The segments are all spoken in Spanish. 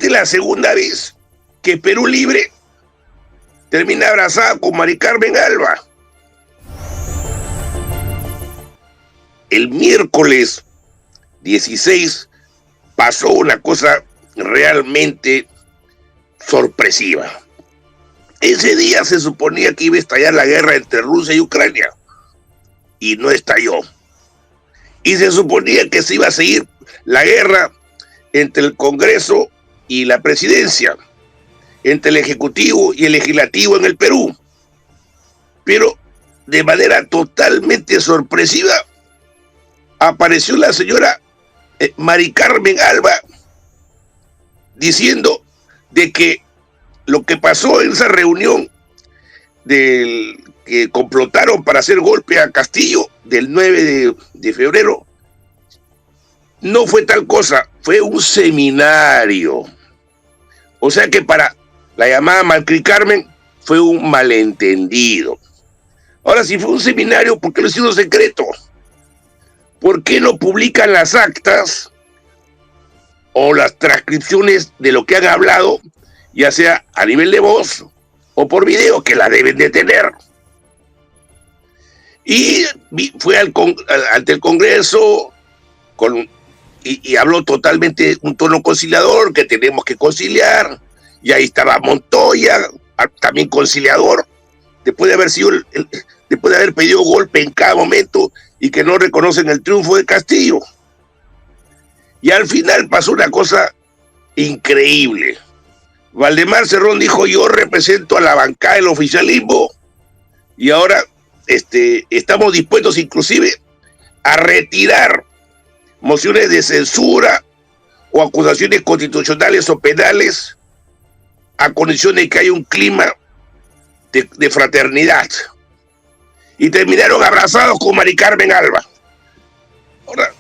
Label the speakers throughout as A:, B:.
A: Esta es la segunda vez que Perú Libre termina abrazada con Mari Carmen Alba. El miércoles 16 pasó una cosa realmente sorpresiva. Ese día se suponía que iba a estallar la guerra entre Rusia y Ucrania, y no estalló. Y se suponía que se iba a seguir la guerra entre el Congreso y la presidencia, entre el Ejecutivo y el Legislativo en el Perú. Pero de manera totalmente sorpresiva apareció la señora Mari Carmen Alba diciendo de que lo que pasó en esa reunión del que complotaron para hacer golpe a Castillo del 9 de febrero no fue tal cosa, fue un seminario. O sea que para la llamada Mari Carmen fue un malentendido. Ahora, si fue un seminario, ¿por qué lo hicieron secreto? ¿Por qué no publican las actas o las transcripciones de lo que han hablado, ya sea a nivel de voz o por video, que la deben de tener? Y fue ante el Congreso y habló totalmente un tono conciliador, que tenemos que conciliar, y ahí estaba Montoya, también conciliador, después de haber sido después de haber pedido golpe en cada momento y que no reconocen el triunfo de Castillo. Y al final pasó una cosa increíble. Valdemar Cerrón dijo: yo represento a la bancada del oficialismo y ahora estamos dispuestos inclusive a retirar mociones de censura o acusaciones constitucionales o penales a condición de que haya un clima de fraternidad. Y terminaron abrazados con Mari Carmen Alba. Ahora,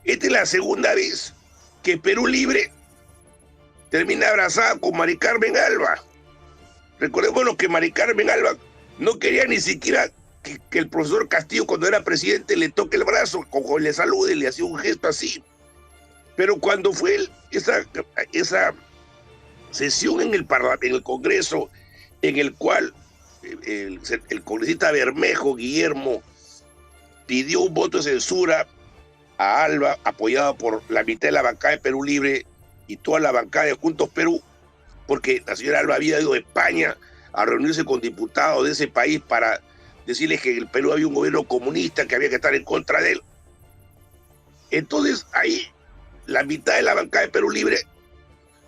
A: esta es la segunda vez que Perú Libre termina abrazada con Mari Carmen Alba. Recordemos que Mari Carmen Alba no quería ni siquiera que el profesor Castillo, cuando era presidente, le toque el brazo, le salude, le hacía un gesto así. Pero cuando fue esa sesión en el Congreso, en el cual el congresista Bermejo Guillermo pidió un voto de censura a Alba, apoyado por la mitad de la bancada de Perú Libre y toda la bancada de Juntos Perú, porque la señora Alba había ido a España a reunirse con diputados de ese país para decirles que en el Perú había un gobierno comunista, que había que estar en contra de él. Entonces ahí la mitad de la bancada de Perú Libre,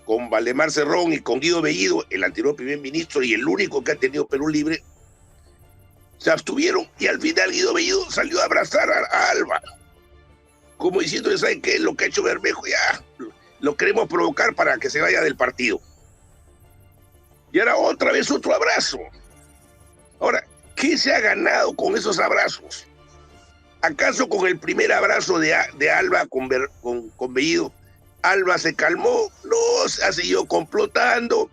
A: con Valdemar Cerrón y con Guido Bellido, el anterior primer ministro y el único que ha tenido Perú Libre, se abstuvieron, y al final Guido Bellido salió a abrazar a Alba, como diciendo: ¿saben qué? Lo que ha hecho Bermejo ya lo queremos provocar para que se vaya del partido. Y ahora otra vez otro abrazo. Ahora, ¿qué se ha ganado con esos abrazos? ¿Acaso con el primer abrazo de Alba con Bellido, Alba se calmó? No, se ha seguido complotando,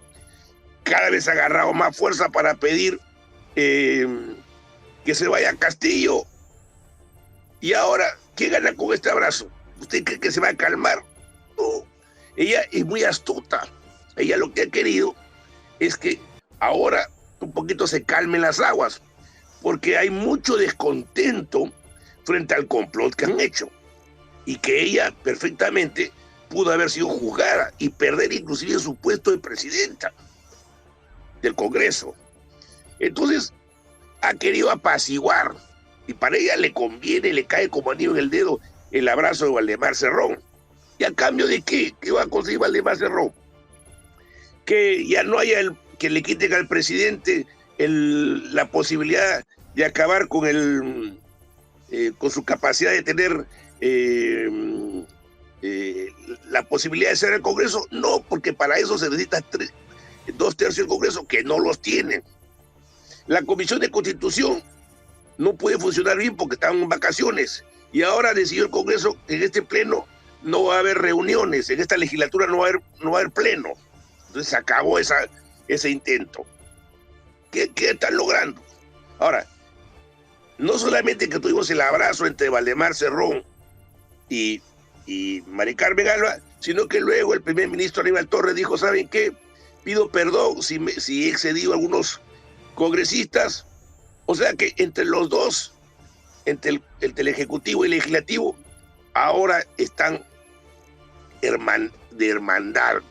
A: cada vez ha agarrado más fuerza para pedir que se vaya a Castillo. Y ahora, ¿qué gana con este abrazo? ¿Usted cree que se va a calmar? No, ella es muy astuta. Ella lo que ha querido es que ahora un poquito se calmen las aguas, porque hay mucho descontento frente al complot que han hecho, y que ella perfectamente pudo haber sido juzgada y perder inclusive su puesto de presidenta del Congreso. Entonces ha querido apaciguar, y para ella le conviene, le cae como anillo en el dedo el abrazo de Valdemar Cerrón. ¿Y a cambio de qué? ¿Qué va a conseguir Valdemar Cerrón? Que ya no haya que le quiten al presidente la posibilidad de acabar con su capacidad de tener la posibilidad de ser el Congreso. No, porque para eso se necesita 2/3 del Congreso, que no los tienen. La Comisión de Constitución no puede funcionar bien porque están en vacaciones, y ahora decidió el Congreso que en este pleno no va a haber reuniones, en esta legislatura no va a haber pleno. Entonces se acabó ese intento. ¿Qué están logrando? Ahora, no solamente que tuvimos el abrazo entre Valdemar Cerrón y Mari Carmen Alba, sino que luego el primer ministro Aníbal Torres dijo, ¿saben qué? Pido perdón si he excedido a algunos congresistas. O sea que entre los dos, entre el Ejecutivo y el Legislativo, ahora están de hermandad.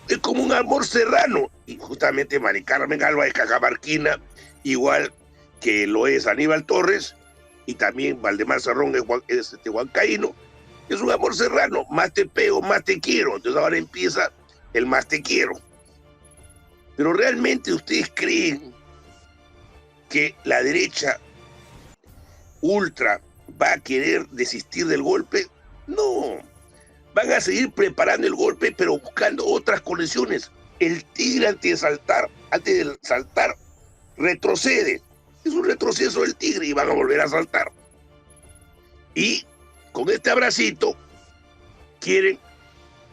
A: Es como un amor serrano. Y justamente Mari Carmen Alba es cajamarquina, igual que lo es Aníbal Torres, y también Valdemar Cerrón es huancaíno. Es un amor serrano, más te pego, más te quiero. Entonces ahora empieza el más te quiero. Pero realmente ustedes creen que la derecha ultra va a querer desistir del golpe. No, van a seguir preparando el golpe, pero buscando otras condiciones. El tigre antes de saltar, retrocede. Es un retroceso del tigre y van a volver a saltar. Y con este abracito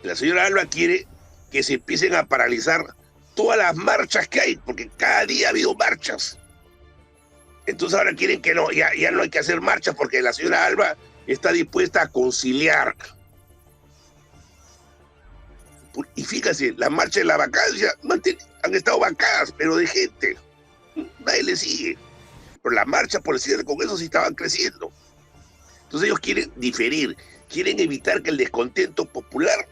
A: la señora Alba quiere que se empiecen a paralizar todas las marchas que hay, porque cada día ha habido marchas. Entonces ahora quieren que no, ya no hay que hacer marchas porque la señora Alba está dispuesta a conciliar. Y fíjense, las marchas de la vacancia han estado vacadas, pero de gente. Nadie le sigue. Pero las marchas por el cierre del Congreso sí estaban creciendo. Entonces ellos quieren diferir, quieren evitar que el descontento popular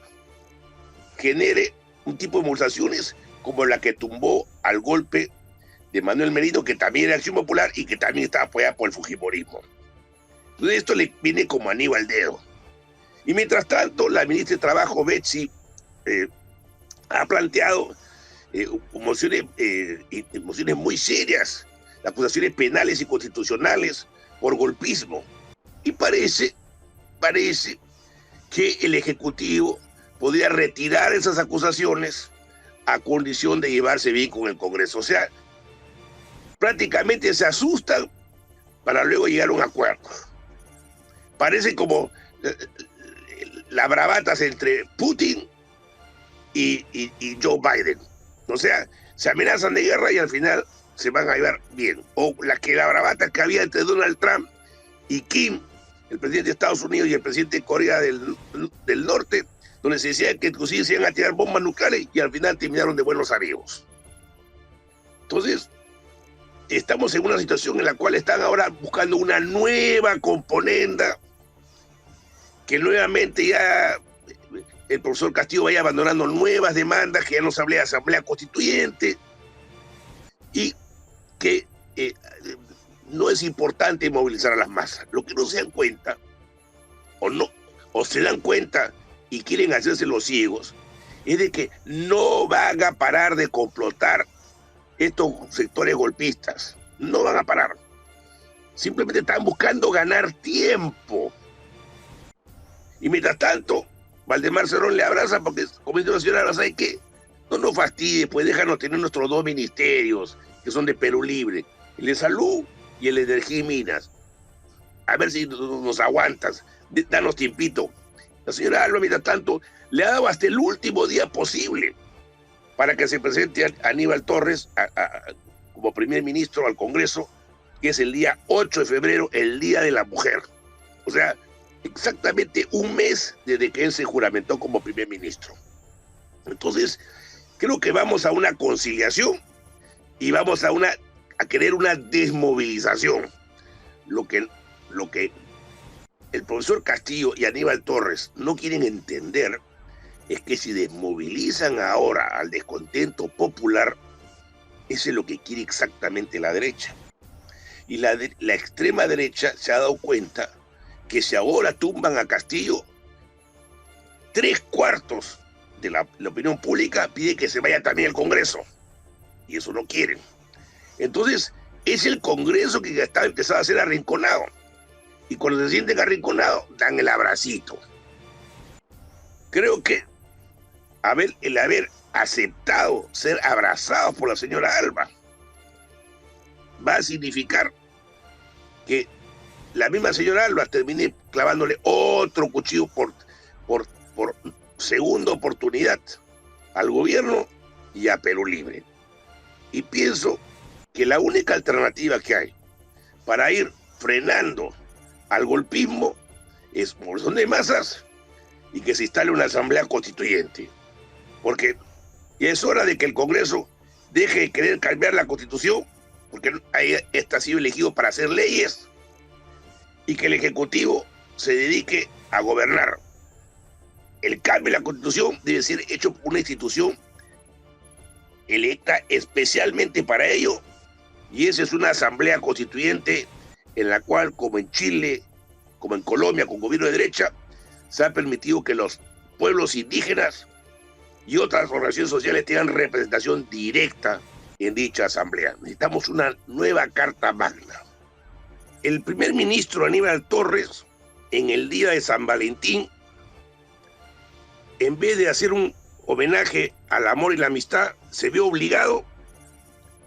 A: genere un tipo de movilizaciones como la que tumbó al golpe de Manuel Merino, que también era Acción Popular y que también estaba apoyada por el fujimorismo. Entonces esto le viene como anillo al dedo. Y mientras tanto, la ministra de Trabajo, Betsy, ha planteado mociones muy serias, acusaciones penales y constitucionales por golpismo. Y parece que el Ejecutivo podría retirar esas acusaciones a condición de llevarse bien con el Congreso. O sea, prácticamente se asustan para luego llegar a un acuerdo. Parece como las bravatas entre Putin y Joe Biden. O sea, se amenazan de guerra y al final se van a llevar bien. O la bravata que había entre Donald Trump y Kim, el presidente de Estados Unidos, y el presidente de Corea del Norte, donde se decía que inclusive se iban a tirar bombas nucleares y al final terminaron de buenos amigos. Entonces, estamos en una situación en la cual están ahora buscando una nueva componenda, que nuevamente ya el profesor Castillo vaya abandonando nuevas demandas, que ya no se hable de asamblea constituyente, y que no es importante movilizar a las masas. Lo que no se dan cuenta, o se dan cuenta y quieren hacerse los ciegos, es de que no van a parar de complotar estos sectores golpistas. No van a parar. Simplemente están buscando ganar tiempo. Y mientras tanto, Valdemar Cerrón le abraza porque, como dice la señora, ¿sabe qué? No nos fastidies, pues déjanos tener nuestros dos ministerios, que son de Perú Libre, el de Salud y el de Energía y Minas. A ver si nos aguantas, danos tiempito. La señora Alba, mientras tanto, le ha dado hasta el último día posible para que se presente a Aníbal Torres como primer ministro al Congreso, que es el día 8 de febrero, el Día de la Mujer. O sea, exactamente un mes desde que él se juramentó como primer ministro. Entonces, creo que vamos a una conciliación y vamos a querer una desmovilización. Lo que el profesor Castillo y Aníbal Torres no quieren entender es que si desmovilizan ahora al descontento popular, eso es lo que quiere exactamente la derecha. Y la extrema derecha se ha dado cuenta que si ahora tumban a Castillo, 3/4 de la opinión pública pide que se vaya también al Congreso. Y eso no quieren. Entonces, es el Congreso que está empezando a ser arrinconado. Y cuando se sienten arrinconados, dan el abracito. Creo que el haber aceptado ser abrazados por la señora Alba va a significar que la misma señora Alba termine clavándole otro cuchillo por segunda oportunidad al gobierno y a Perú Libre. Y pienso que la única alternativa que hay para ir frenando al golpismo es movilización de masas y que se instale una asamblea constituyente. Porque ya es hora de que el Congreso deje de querer cambiar la Constitución, porque esta ha sido elegido para hacer leyes, y que el Ejecutivo se dedique a gobernar. El cambio de la Constitución debe ser hecho por una institución electa especialmente para ello, y esa es una asamblea constituyente en la cual, como en Chile, como en Colombia, con gobierno de derecha, se ha permitido que los pueblos indígenas y otras organizaciones sociales tengan representación directa en dicha asamblea. Necesitamos una nueva Carta Magna. El primer ministro Aníbal Torres, en el día de San Valentín, en vez de hacer un homenaje al amor y la amistad, se vio obligado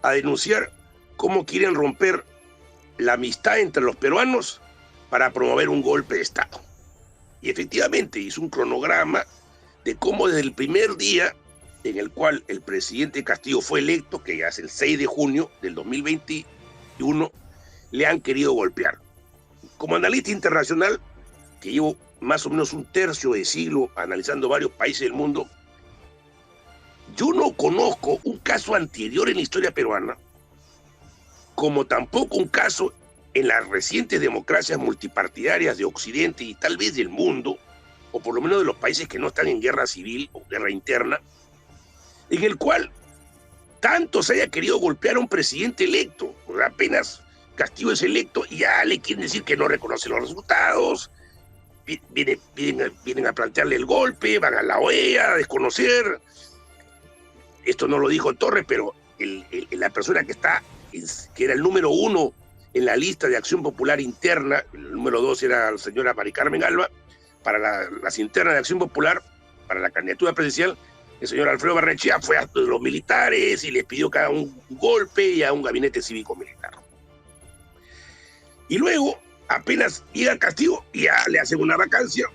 A: a denunciar cómo quieren romper la amistad entre los peruanos para promover un golpe de Estado. Y efectivamente hizo un cronograma de cómo desde el primer día en el cual el presidente Castillo fue electo, que ya es el 6 de junio del 2021, le han querido golpear. Como analista internacional, que llevo más o menos un tercio de siglo analizando varios países del mundo, yo no conozco un caso anterior en la historia peruana, como tampoco un caso en las recientes democracias multipartidarias de Occidente y tal vez del mundo, o por lo menos de los países que no están en guerra civil o guerra interna, en el cual tanto se haya querido golpear a un presidente electo. Apenas Castillo es electo y ya le quieren decir que no reconoce los resultados, vienen a plantearle el golpe, van a la OEA a desconocer. Esto no lo dijo Torres, pero la persona que era el número 1 en la lista de Acción Popular interna, el número 2 era la señora Mari Carmen Alba, para las internas de Acción Popular, para la candidatura presidencial, el señor Alfredo Barnechea fue a los militares y les pidió que hagan un golpe y a un gabinete cívico-militar. Y luego, apenas llega Castillo, ya le hacen una vacancia,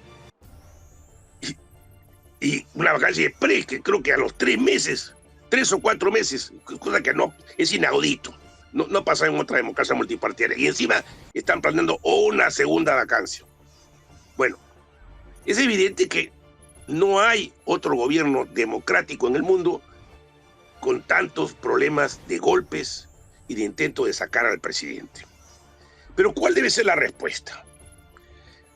A: y una vacancia express, que creo que a los 3 meses, 3 o 4 meses, cosa que no es inaudito, no pasa en otra democracia multipartidaria, y encima están planeando una segunda vacancia. Bueno, es evidente que no hay otro gobierno democrático en el mundo con tantos problemas de golpes y de intento de sacar al presidente. Pero ¿cuál debe ser la respuesta?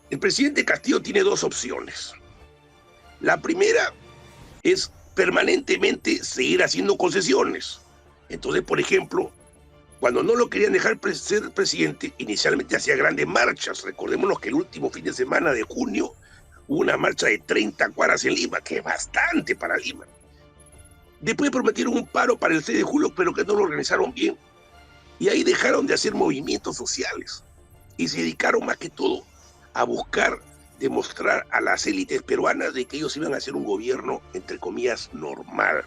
A: El presidente Castillo tiene 2 opciones. La primera es permanentemente seguir haciendo concesiones. Entonces, por ejemplo, cuando no lo querían dejar ser presidente, inicialmente hacía grandes marchas. Recordémonos que el último fin de semana de junio hubo una marcha de 30 cuadras en Lima, que es bastante para Lima. Después prometieron un paro para el 6 de julio, pero que no lo organizaron bien. Y ahí dejaron de hacer movimientos sociales y se dedicaron más que todo a buscar demostrar a las élites peruanas de que ellos iban a hacer un gobierno, entre comillas, normal.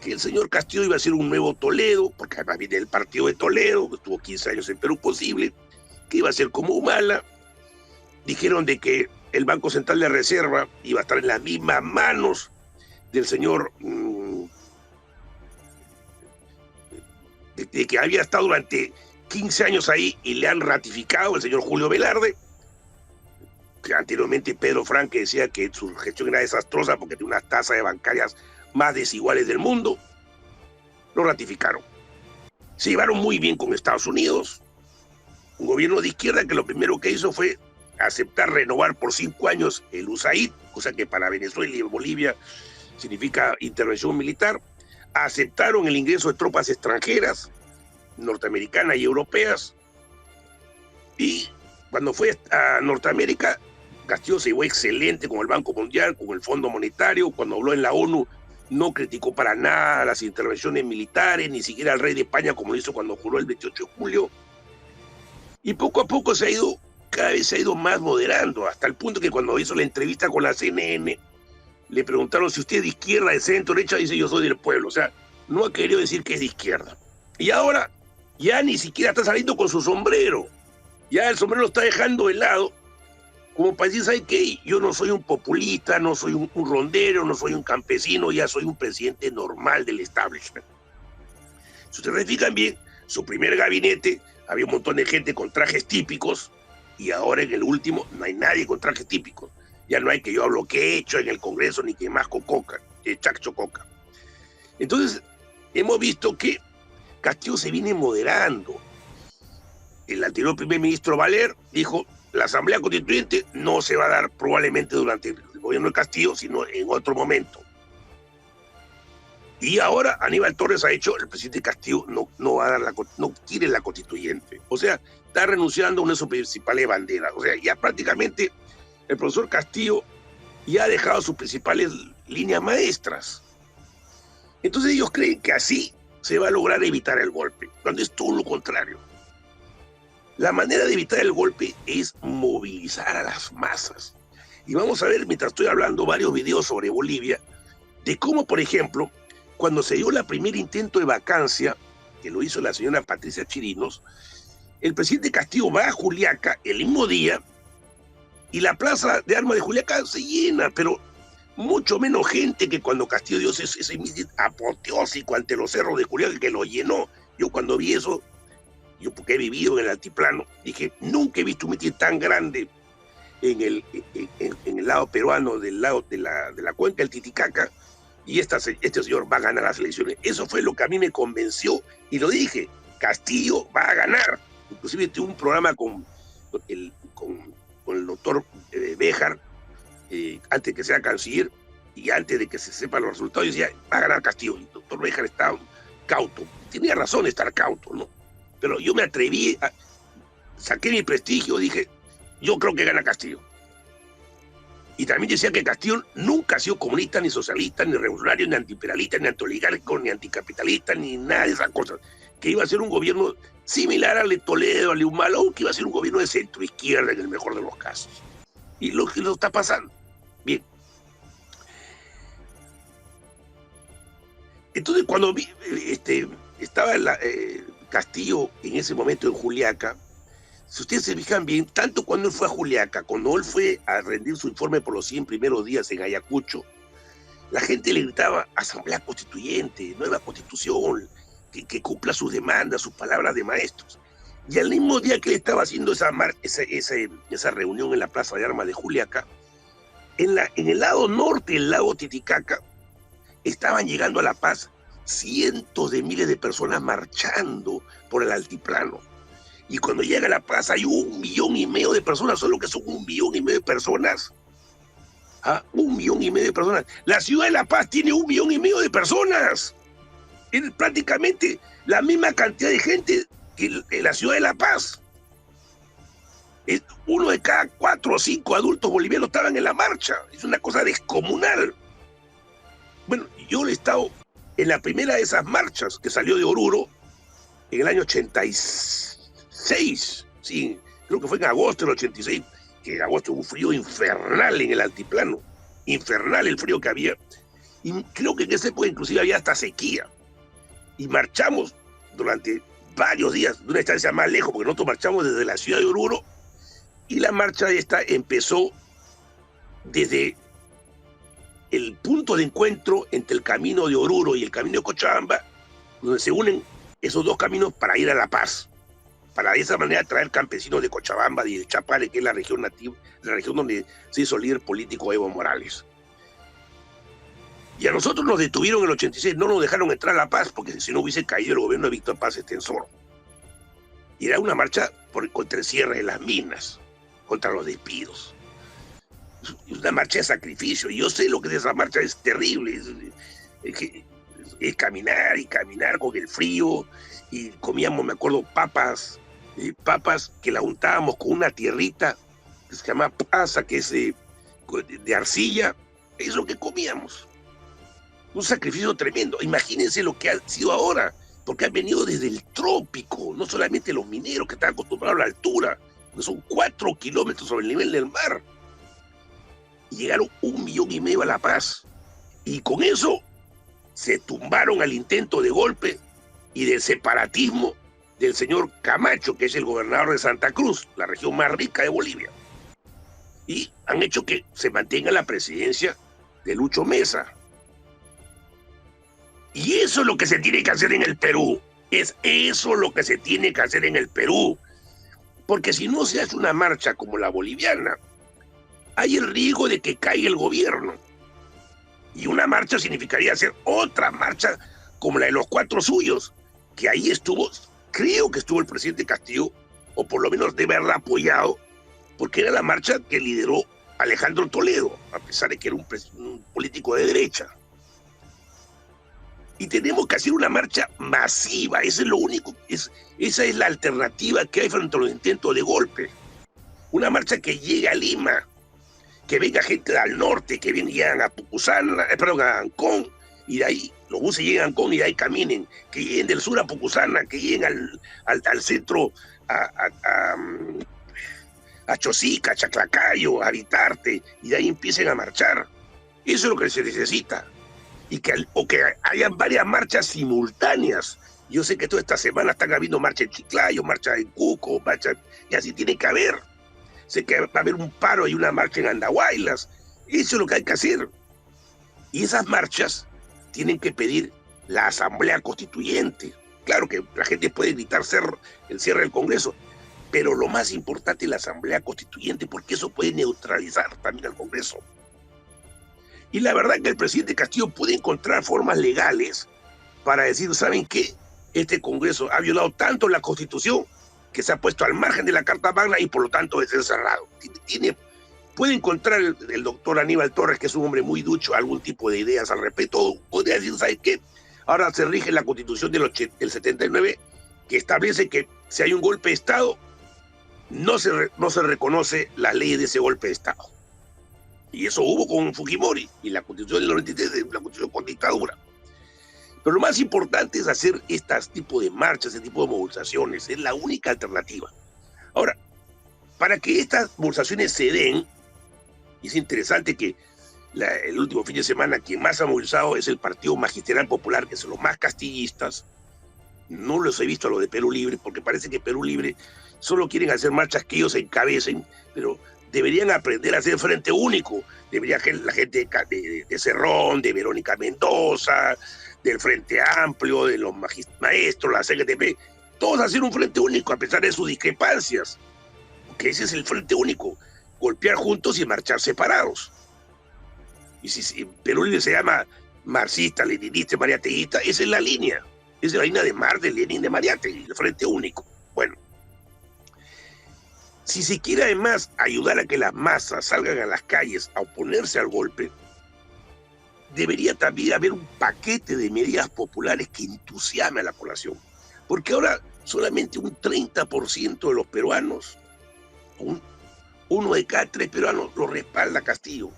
A: Que el señor Castillo iba a ser un nuevo Toledo, porque además viene del partido de Toledo, que estuvo 15 años en Perú Posible, que iba a ser como Humala. Dijeron de que el Banco Central de Reserva iba a estar en las mismas manos del señor, de que había estado durante 15 años ahí y le han ratificado el señor Julio Velarde, que anteriormente Pedro Franque decía que su gestión era desastrosa porque tiene unas tasas de bancarias más desiguales del mundo. Lo ratificaron. Se llevaron muy bien con Estados Unidos, un gobierno de izquierda que lo primero que hizo fue aceptar renovar por 5 años el USAID, cosa que para Venezuela y Bolivia significa intervención militar. Aceptaron el ingreso de tropas extranjeras, norteamericanas y europeas, y cuando fue a Norteamérica, Castillo se llevó excelente con el Banco Mundial, con el Fondo Monetario. Cuando habló en la ONU, no criticó para nada las intervenciones militares, ni siquiera al rey de España, como lo hizo cuando juró el 28 de julio. Y poco a poco cada vez se ha ido más moderando, hasta el punto que cuando hizo la entrevista con la CNN, le preguntaron si usted es de izquierda, de centro, derecha, dice yo soy del pueblo. O sea, no ha querido decir que es de izquierda. Y ahora ya ni siquiera está saliendo con su sombrero. Ya el sombrero lo está dejando de lado, como para decir, ¿sabe qué? Yo no soy un populista, no soy un rondero, no soy un campesino, ya soy un presidente normal del establishment. Si ustedes se fijan bien, su primer gabinete había un montón de gente con trajes típicos, y ahora en el último no hay nadie con trajes típicos. Ya no hay que yo hablo que he hecho en el Congreso ni que masco coca, que chacho coca. Entonces, hemos visto que Castillo se viene moderando. El anterior primer ministro Valer dijo, la Asamblea Constituyente no se va a dar probablemente durante el gobierno de Castillo, sino en otro momento. Y ahora Aníbal Torres ha hecho, el presidente Castillo no va a dar no quiere la constituyente. O sea, está renunciando a una de sus principales banderas. O sea, ya prácticamente el profesor Castillo ya ha dejado sus principales líneas maestras. Entonces ellos creen que así se va a lograr evitar el golpe, cuando es todo lo contrario. La manera de evitar el golpe es movilizar a las masas. Y vamos a ver, mientras estoy hablando, varios videos sobre Bolivia, de cómo, por ejemplo, cuando se dio el primer intento de vacancia, que lo hizo la señora Patricia Chirinos, el presidente Castillo va a Juliaca el mismo día y la plaza de armas de Juliaca se llena, pero mucho menos gente que cuando Castillo dio ese mitin apoteósico ante los cerros de Juliaca, que lo llenó. Yo cuando vi eso, yo porque he vivido en el altiplano, dije, nunca he visto un mitin tan grande en el lado peruano, del lado de la cuenca del Titicaca, y este señor va a ganar las elecciones. Eso fue lo que a mí me convenció, y lo dije, Castillo va a ganar. Inclusive tuve un programa con el doctor Béjar, antes de que sea canciller, y antes de que se sepan los resultados, yo decía, va a ganar Castillo. Y el doctor Béjar estaba cauto. Tenía razón de estar cauto, ¿no? Pero yo me atreví, saqué mi prestigio, dije, yo creo que gana Castillo. Y también decía que Castillo nunca ha sido comunista, ni socialista, ni revolucionario, ni antiimperialista, ni antioligárquico, ni anticapitalista, ni nada de esas cosas. Que iba a ser un gobierno similar al de Toledo, al de Humala, que iba a ser un gobierno de centro-izquierda en el mejor de los casos. Y lo que lo está pasando. Bien. Entonces, cuando estaba Castillo en ese momento en Juliaca, si ustedes se fijan bien, tanto cuando él fue a Juliaca, cuando él fue a rendir su informe por los 100 primeros días en Ayacucho, la gente le gritaba, Asamblea Constituyente, nueva Constitución, que cumpla sus demandas, sus palabras de maestros. Y al mismo día que él estaba haciendo esa reunión en la Plaza de Armas de Juliaca, en el lado norte del lago Titicaca, estaban llegando a La Paz cientos de miles de personas marchando por el altiplano. Y cuando llega a La Paz hay 1,5 millones de personas, solo que son 1,5 millones de personas. 1,5 millones de personas. La ciudad de La Paz tiene 1,5 millones de personas. Es prácticamente la misma cantidad de gente que en la ciudad de La Paz. Uno de cada 4 o 5 adultos bolivianos estaban en la marcha. Es una cosa descomunal. Bueno, yo he estado en la primera de esas marchas que salió de Oruro en el año 86. Sí, creo que fue en agosto del 86, que en agosto hubo un frío infernal en el altiplano. Infernal el frío que había. Y creo que en esa época inclusive había hasta sequía. Y marchamos durante varios días, de una distancia más lejos, porque nosotros marchamos desde la ciudad de Oruro, y la marcha esta empezó desde el punto de encuentro entre el camino de Oruro y el camino de Cochabamba, donde se unen esos dos caminos para ir a La Paz, para de esa manera traer campesinos de Cochabamba y de Chapare, que es la región nativa, la región donde se hizo líder político Evo Morales. Y a nosotros nos detuvieron en el 86, no nos dejaron entrar a La Paz, porque si no hubiese caído el gobierno de Víctor Paz Estenssoro. Y era una marcha contra el cierre de las minas, contra los despidos. Una marcha de sacrificio. Y yo sé lo que es esa marcha, es terrible. Es caminar y caminar con el frío. Y comíamos, me acuerdo, papas que la untábamos con una tierrita que se llama pasa, que es de arcilla. Es lo que comíamos. Un sacrificio tremendo. Imagínense lo que ha sido ahora, porque han venido desde el trópico, no solamente los mineros que están acostumbrados a la altura, que son 4 kilómetros sobre el nivel del mar. Y llegaron 1,5 millones a La Paz. Y con eso se tumbaron al intento de golpe y del separatismo del señor Camacho, que es el gobernador de Santa Cruz, la región más rica de Bolivia. Y han hecho que se mantenga la presidencia de Lucho Mesa. Y eso es lo que se tiene que hacer en el Perú. Es eso lo que se tiene que hacer en el Perú. Porque si no se hace una marcha como la boliviana, hay el riesgo de que caiga el gobierno. Y una marcha significaría hacer otra marcha como la de los 4 suyos, que ahí estuvo, creo que estuvo el presidente Castillo, o por lo menos debe haberla apoyado, porque era la marcha que lideró Alejandro Toledo, a pesar de que era un político de derecha. Y tenemos que hacer una marcha masiva, eso es lo único, esa es la alternativa que hay frente a los intentos de golpe. Una marcha que llegue a Lima, que venga gente al norte, que vengan a Pucusana, a Ancón, y de ahí los buses lleguen a Ancón y de ahí caminen, que lleguen del sur a Pucusana, que lleguen al centro, a Chosica, a Chaclacayo, a Vitarte, y de ahí empiecen a marchar. Eso es lo que se necesita. O que hayan varias marchas simultáneas. Yo sé que toda esta semana están habiendo marchas en Chiclayo, marchas en Cuco, y así tiene que haber. Sé que va a haber un paro y una marcha en Andahuaylas. Eso es lo que hay que hacer. Y esas marchas tienen que pedir la Asamblea Constituyente. Claro que la gente puede gritar el cierre del Congreso, pero lo más importante es la Asamblea Constituyente, porque eso puede neutralizar también al Congreso. Y la verdad que el presidente Castillo puede encontrar formas legales para decir, ¿saben qué? Este Congreso ha violado tanto la Constitución que se ha puesto al margen de la Carta Magna y por lo tanto es encerrado. Puede encontrar el doctor Aníbal Torres, que es un hombre muy ducho, algún tipo de ideas al respecto. Podría decir, ¿saben qué? Ahora se rige la Constitución del 79, que establece que si hay un golpe de Estado, no se reconoce la ley de ese golpe de Estado. Y eso hubo con Fujimori y la Constitución del 93, la Constitución con dictadura. Pero lo más importante es hacer este tipo de marchas, este tipo de movilizaciones. Es la única alternativa. Ahora, para que estas movilizaciones se den, es interesante que el último fin de semana quien más ha movilizado es el Partido Magisterial Popular, que son los más castillistas. No los he visto a los de Perú Libre, porque parece que Perú Libre solo quieren hacer marchas que ellos encabecen, pero deberían aprender a hacer frente único. Debería la gente de Cerrón, de Verónica Mendoza, del Frente Amplio, de los maestros, la CGTP, todos hacer un frente único a pesar de sus discrepancias. Porque ese es el frente único, golpear juntos y marchar separados. Y si Perú Libre se llama marxista, leninista, mariateísta, esa es la línea. Esa es la línea de Marx, de Lenin, de Mariátegui, el frente único. Bueno, si se quiere además ayudar a que las masas salgan a las calles a oponerse al golpe, debería también haber un paquete de medidas populares que entusiasme a la población. Porque ahora solamente un 30% de los peruanos, uno de cada 3 peruanos, lo respalda a Castillo.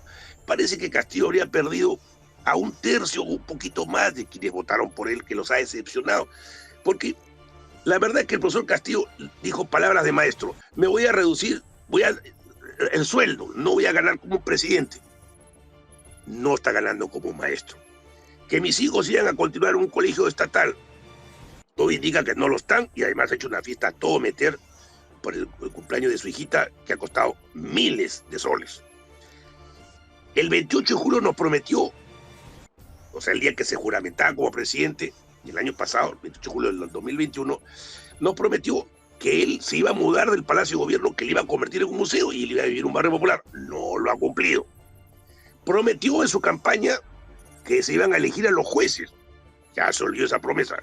A: Parece que Castillo habría perdido a un tercio o un poquito más de quienes votaron por él, que los ha decepcionado. Porque la verdad es que el profesor Castillo dijo palabras de maestro: me voy a reducir el sueldo, no voy a ganar como presidente. No está ganando como maestro. Que mis hijos sigan a continuar en un colegio estatal, todo indica que no lo están, y además ha hecho una fiesta a todo meter por el cumpleaños de su hijita, que ha costado miles de soles. El 28 de julio nos prometió, o sea, el día que se juramentaba como presidente, el año pasado, el 28 de julio del 2021, nos prometió que él se iba a mudar del Palacio de Gobierno, que le iba a convertir en un museo y él iba a vivir en un barrio popular. No lo ha cumplido. Prometió en su campaña que se iban a elegir a los jueces. Ya se olvidó esa promesa.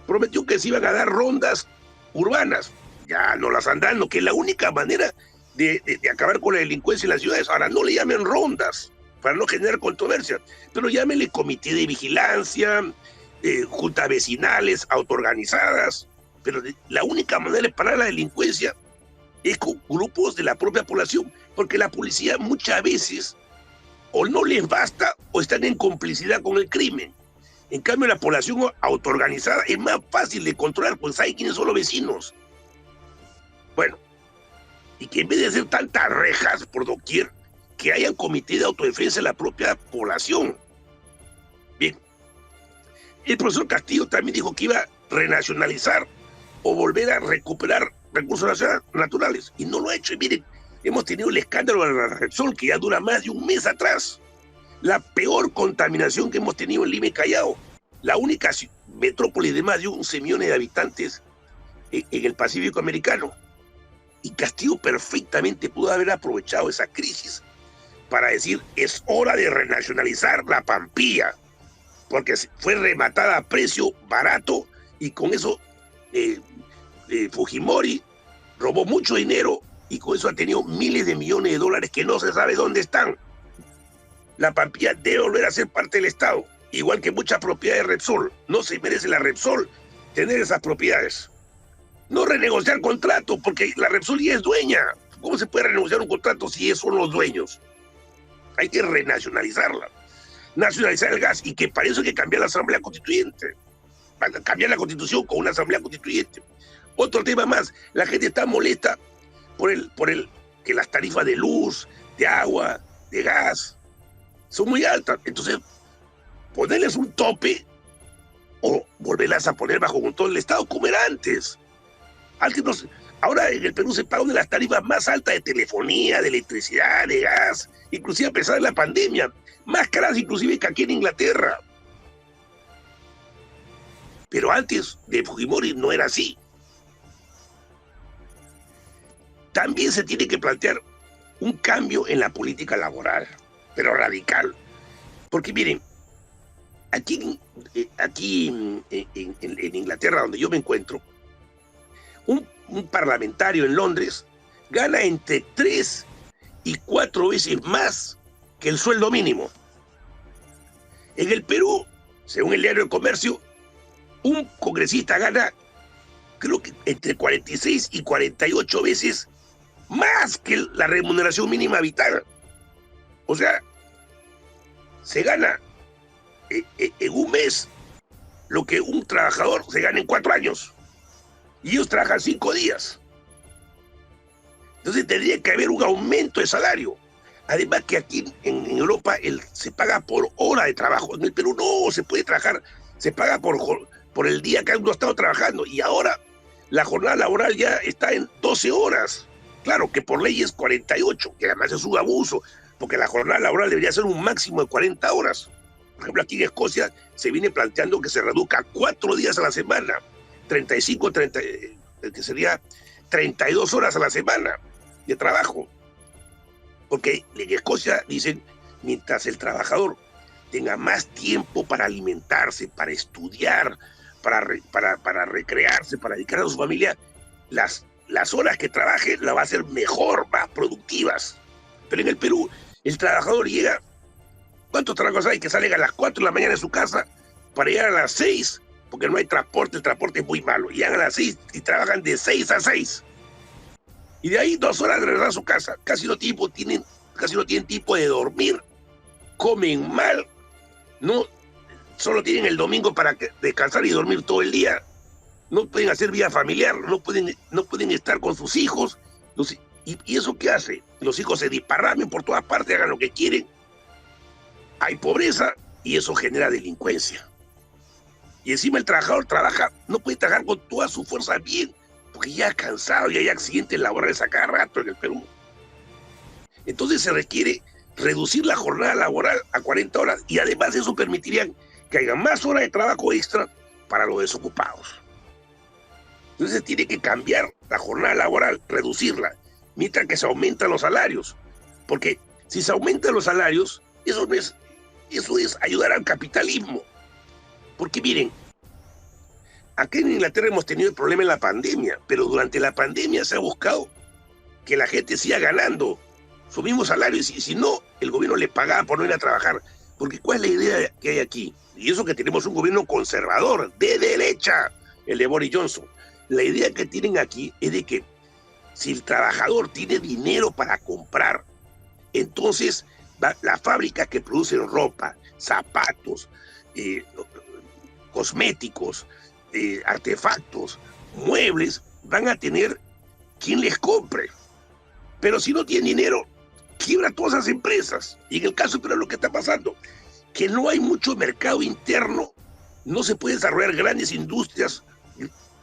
A: Prometió que se iban a dar rondas urbanas. Ya no las han dado, que es la única manera de acabar con la delincuencia en las ciudades. Ahora, no le llamen rondas para no generar controversia, pero llámenle comité de vigilancia, juntas vecinales, autoorganizadas. Pero la única manera de parar la delincuencia es con grupos de la propia población, porque la policía muchas veces o no les basta o están en complicidad con el crimen. En cambio, la población autoorganizada es más fácil de controlar, pues sabe quiénes son los vecinos. Bueno, y que en vez de hacer tantas rejas por doquier, que hayan comité de autodefensa en la propia población. Bien, el profesor Castillo también dijo que iba a renacionalizar o volver a recuperar recursos naturales, y no lo ha hecho. Y miren, hemos tenido el escándalo de la Repsol, que ya dura más de un mes atrás. La peor contaminación que hemos tenido en Lima y Callao. La única metrópoli de más de 11 millones de habitantes en el Pacífico americano. Y Castillo perfectamente pudo haber aprovechado esa crisis para decir es hora de renacionalizar la Pampilla, porque fue rematada a precio barato y con eso Fujimori robó mucho dinero y con eso ha tenido miles de millones de dólares que no se sabe dónde están. La Pampilla debe volver a ser parte del Estado, igual que muchas propiedades de Repsol. No se merece la Repsol tener esas propiedades. No renegociar contrato, porque la Repsol ya es dueña. ¿Cómo se puede renegociar un contrato si ellos son los dueños? Hay que renacionalizarla. Nacionalizar el gas, y que para eso hay que cambiar la Asamblea Constituyente. Para cambiar la Constitución con una Asamblea Constituyente. Otro tema más, la gente está molesta por el que las tarifas de luz, de agua, de gas son muy altas. Entonces, ponerles un tope o volverlas a poner bajo control del Estado como era antes. Ahora en el Perú se paga una de las tarifas más altas de telefonía, de electricidad, de gas, inclusive a pesar de la pandemia, más caras inclusive que aquí en Inglaterra. Pero antes de Fujimori no era así. También se tiene que plantear un cambio en la política laboral, pero radical. Porque miren, aquí en Inglaterra, donde yo me encuentro, un parlamentario en Londres gana entre 3 y 4 veces más que el sueldo mínimo. En el Perú, según el diario El Comercio, un congresista gana, creo que entre 46 y 48 veces más que la remuneración mínima vital. O sea, se gana en un mes lo que un trabajador se gana en 4 años. Y ellos trabajan 5 días. Entonces tendría que haber un aumento de salario. Además que aquí en Europa se paga por hora de trabajo. En el Perú no se puede trabajar, se paga por el día que uno ha estado trabajando. Y ahora la jornada laboral ya está en 12 horas. Claro que por ley es 48, que además es un abuso, porque la jornada laboral debería ser un máximo de 40 horas. Por ejemplo, aquí en Escocia se viene planteando que se reduzca 4 días a la semana, 35, que sería 32 horas a la semana de trabajo. Porque en Escocia dicen, mientras el trabajador tenga más tiempo para alimentarse, para estudiar, para recrearse, para dedicar a su familia, las horas que trabaje las va a hacer mejor, más productivas. Pero en el Perú, el trabajador llega, ¿cuántos trabajos hay que salen a las 4 de la mañana de su casa para llegar a las 6? Porque no hay transporte, el transporte es muy malo. Llegan a las 6 y trabajan de 6 a 6. Y de ahí 2 horas de regresar a su casa. Casi no tienen tiempo de dormir, comen mal, no, solo tienen el domingo para descansar y dormir todo el día. No pueden hacer vida familiar, no pueden estar con sus hijos. ¿Y eso qué hace? Los hijos se disparramen por todas partes, hagan lo que quieren. Hay pobreza y eso genera delincuencia. Y encima el trabajador no puede trabajar con toda su fuerza bien, porque ya es cansado y hay accidentes laborales a cada rato en el Perú. Entonces se requiere reducir la jornada laboral a 40 horas y además eso permitiría que haya más horas de trabajo extra para los desocupados. Entonces tiene que cambiar la jornada laboral, reducirla, mientras que se aumentan los salarios. Porque si se aumentan los salarios, eso es ayudar al capitalismo. Porque miren, aquí en Inglaterra hemos tenido el problema en la pandemia, pero durante la pandemia se ha buscado que la gente siga ganando su mismo salario, y si no, el gobierno le pagaba por no ir a trabajar. Porque ¿cuál es la idea que hay aquí? Y eso que tenemos un gobierno conservador, de derecha, el de Boris Johnson. La idea que tienen aquí es de que si el trabajador tiene dinero para comprar, entonces las fábricas que producen ropa, zapatos, cosméticos, artefactos, muebles, van a tener quien les compre. Pero si no tienen dinero, quiebra todas esas empresas. Y en el caso de Perú lo que está pasando, que no hay mucho mercado interno, no se puede desarrollar grandes industrias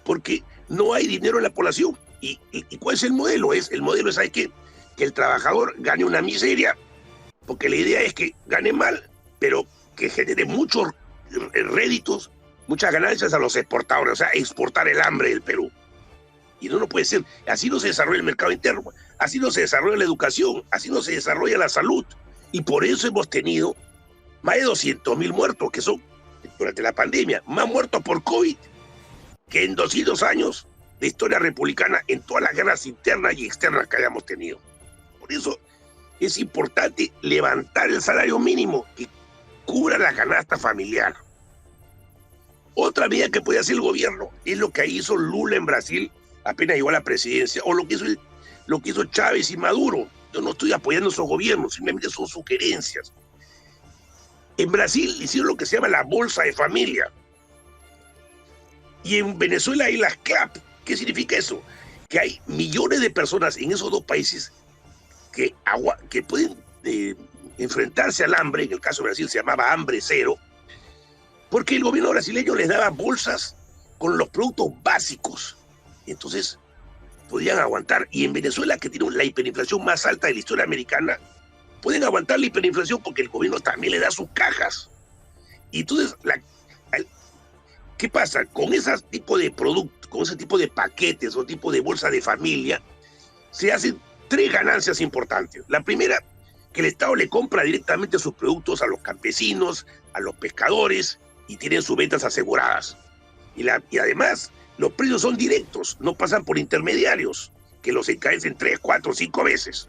A: porque no hay dinero en la población. ¿Y cuál es el modelo? El modelo es, ¿sabes qué? Que el trabajador gane una miseria, porque la idea es que gane mal, pero que genere muchos réditos, muchas ganancias a los exportadores, o sea, exportar el hambre del Perú. Y no puede ser. Así no se desarrolla el mercado interno, así no se desarrolla la educación, así no se desarrolla la salud. Y por eso hemos tenido más de 200.000 muertos, que son, durante la pandemia, más muertos por COVID que en 200 años de historia republicana en todas las guerras internas y externas que hayamos tenido. Por eso es importante levantar el salario mínimo que cubra la canasta familiar. Otra medida que puede hacer el gobierno es lo que hizo Lula en Brasil apenas llegó a la presidencia, o lo que hizo Chávez y Maduro. Yo no estoy apoyando esos gobiernos, simplemente son sugerencias. En Brasil hicieron lo que se llama la bolsa de familia. Y en Venezuela hay las CLAP. ¿Qué significa eso? Que hay millones de personas en esos dos países que pueden enfrentarse al hambre. En el caso de Brasil se llamaba hambre cero, porque el gobierno brasileño les daba bolsas con los productos básicos. Entonces podían aguantar. Y en Venezuela, que tiene la hiperinflación más alta de la historia americana, pueden aguantar la hiperinflación porque el gobierno también le da sus cajas. Y entonces, ¿qué pasa? Con ese tipo de productos, con ese tipo de paquetes o tipo de bolsa de familia, se hacen 3 ganancias importantes. La primera, que el Estado le compra directamente sus productos a los campesinos, a los pescadores, y tienen sus ventas aseguradas. Y además, los precios son directos, no pasan por intermediarios, que los encarecen 3, 4, 5 veces.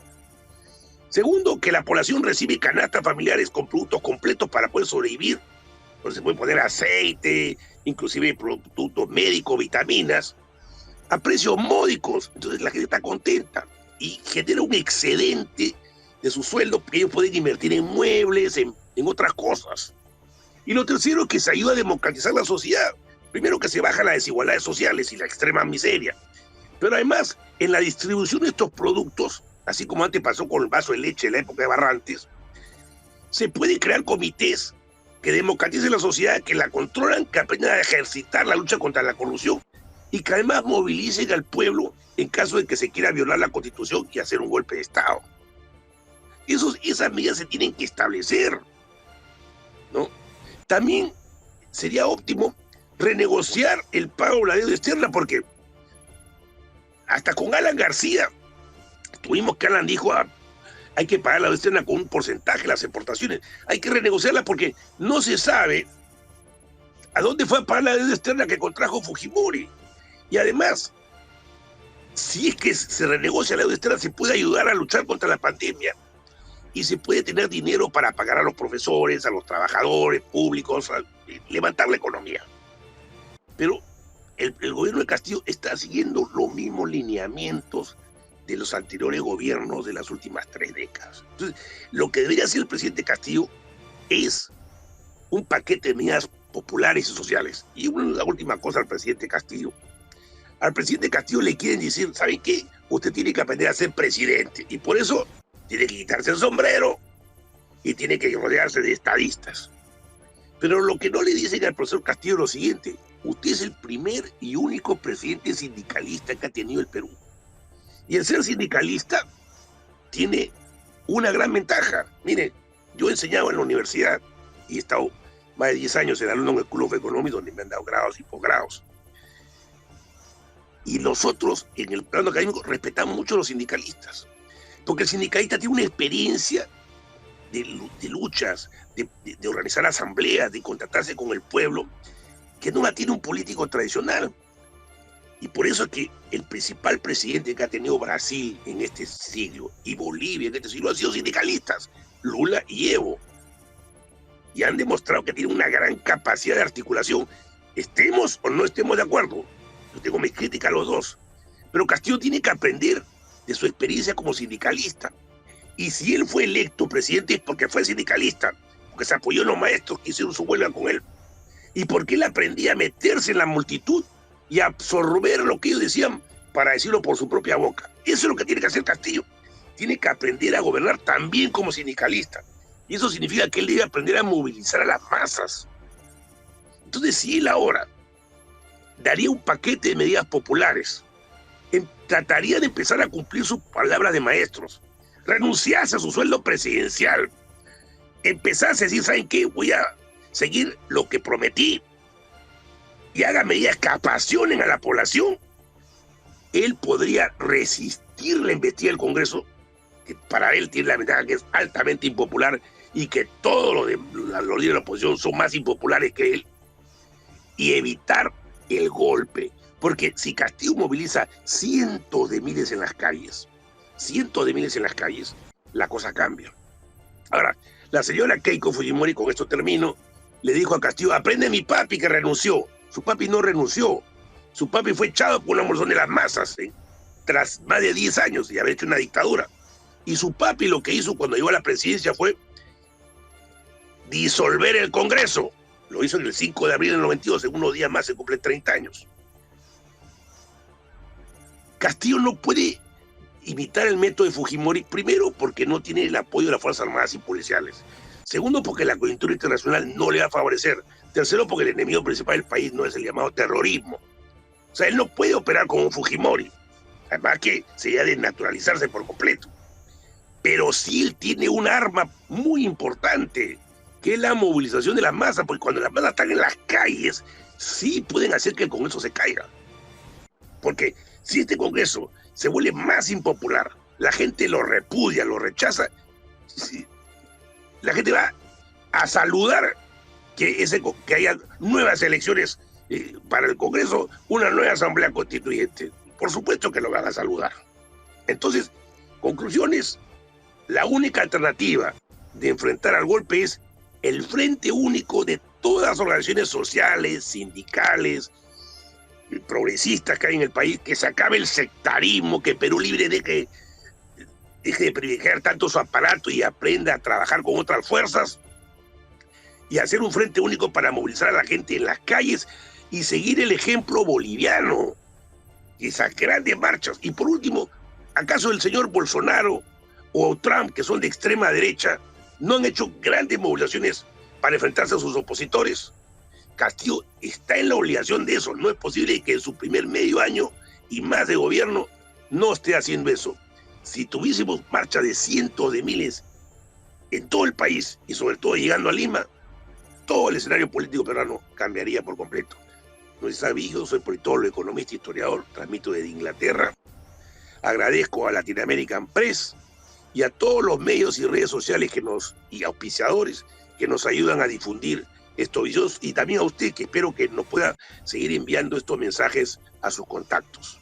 A: Segundo, que la población recibe canastas familiares con productos completos para poder sobrevivir. Entonces se puede poner aceite, inclusive productos médicos, vitaminas, a precios módicos. Entonces la gente está contenta y genera un excedente de su sueldo que ellos pueden invertir en muebles, en otras cosas. Y lo tercero es que se ayuda a democratizar la sociedad. Primero, que se bajan las desigualdades sociales y la extrema miseria. Pero además, en la distribución de estos productos, así como antes pasó con el vaso de leche en la época de Barrantes, se pueden crear comités que democraticen la sociedad, que la controlan, que aprendan a ejercitar la lucha contra la corrupción y que además movilicen al pueblo en caso de que se quiera violar la Constitución y hacer un golpe de Estado. Esas medidas se tienen que establecer, ¿no? También sería óptimo renegociar el pago de la deuda externa, porque hasta con Alan García tuvimos que Alan dijo hay que pagar la deuda externa con un porcentaje de las exportaciones, hay que renegociarla porque no se sabe a dónde fue a pagar la deuda externa que contrajo Fujimori. Y además, si es que se renegocia la deuda externa, se puede ayudar a luchar contra la pandemia y se puede tener dinero para pagar a los profesores, a los trabajadores públicos, a levantar la economía. Pero el gobierno de Castillo está siguiendo los mismos lineamientos de los anteriores gobiernos de las últimas 3 décadas. Entonces, lo que debería hacer el presidente Castillo es un paquete de medidas populares y sociales. Y la última cosa al presidente Castillo. Al presidente Castillo le quieren decir, ¿saben qué? Usted tiene que aprender a ser presidente. Y por eso tiene que quitarse el sombrero y tiene que rodearse de estadistas. Pero lo que no le dicen al profesor Castillo es lo siguiente: usted es el primer y único presidente sindicalista que ha tenido el Perú. Y el ser sindicalista tiene una gran ventaja. Mire, yo he enseñado en la universidad y he estado más de 10 años en alumno en el School of Economics, donde me han dado grados y posgrados. Y nosotros, en el plano académico, respetamos mucho a los sindicalistas. Porque el sindicalista tiene una experiencia de luchas, de organizar asambleas, de contratarse con el pueblo, que no la tiene un político tradicional. Y por eso es que el principal presidente que ha tenido Brasil en este siglo y Bolivia en este siglo han sido sindicalistas, Lula y Evo. Y han demostrado que tienen una gran capacidad de articulación. Estemos o no estemos de acuerdo, yo tengo mis críticas a los dos, pero Castillo tiene que aprender de su experiencia como sindicalista. Y si él fue electo presidente es porque fue sindicalista, porque se apoyó en los maestros que hicieron su huelga con él, y porque él aprendía a meterse en la multitud y a absorber lo que ellos decían para decirlo por su propia boca. Eso es lo que tiene que hacer Castillo. Tiene que aprender a gobernar también como sindicalista. Y eso significa que él debe aprender a movilizar a las masas. Entonces, si él ahora daría un paquete de medidas populares, trataría de empezar a cumplir sus palabras de maestros, renunciarse a su sueldo presidencial, empezarse a decir, ¿saben qué? Voy a seguir lo que prometí, y haga medidas que apasionen a la población, él podría resistir la embestida del Congreso, que para él tiene la ventaja que es altamente impopular y que todos los líderes de la oposición son más impopulares que él, y evitar el golpe. Porque si Castillo moviliza cientos de miles en las calles, la cosa cambia. Ahora, la señora Keiko Fujimori, con esto termino, le dijo a Castillo: aprende mi papi que renunció. Su papi no renunció. Su papi fue echado por una moción de las masas, tras más de 10 años de haber hecho una dictadura. Y su papi lo que hizo cuando llegó a la presidencia fue disolver el Congreso. Lo hizo en el 5 de abril del 92, en unos días más se cumplen 30 años. Castillo no puede imitar el método de Fujimori, primero porque no tiene el apoyo de las Fuerzas Armadas y policiales. Segundo, porque la coyuntura internacional no le va a favorecer. Tercero, porque el enemigo principal del país no es el llamado terrorismo. O sea, él no puede operar como un Fujimori. Además que sería desnaturalizarse por completo. Pero sí él tiene un arma muy importante, que es la movilización de las masas, porque cuando las masas están en las calles, sí pueden hacer que el Congreso se caiga. Porque si este Congreso se vuelve más impopular, la gente lo repudia, lo rechaza, la gente va a saludar que haya nuevas elecciones para el Congreso, una nueva asamblea constituyente. Por supuesto que lo van a saludar. Entonces, conclusiones, la única alternativa de enfrentar al golpe es el frente único de todas las organizaciones sociales, sindicales, progresistas que hay en el país, que se acabe el sectarismo, que Perú Libre deje de privilegiar tanto su aparato y aprenda a trabajar con otras fuerzas, y hacer un frente único para movilizar a la gente en las calles y seguir el ejemplo boliviano, esas grandes marchas. Y por último, ¿acaso el señor Bolsonaro o Trump, que son de extrema derecha, no han hecho grandes movilizaciones para enfrentarse a sus opositores? Castillo está en la obligación de eso. No es posible que en su primer medio año y más de gobierno no esté haciendo eso. Si tuviésemos marcha de cientos de miles en todo el país y sobre todo llegando a Lima, todo el escenario político peruano cambiaría por completo. No se sabe, yo soy politólogo, economista, historiador, transmito desde Inglaterra. Agradezco a Latin American Press y a todos los medios y redes sociales y auspiciadores que nos ayudan a difundir estos videos, y también a usted, que espero que nos pueda seguir enviando estos mensajes a sus contactos.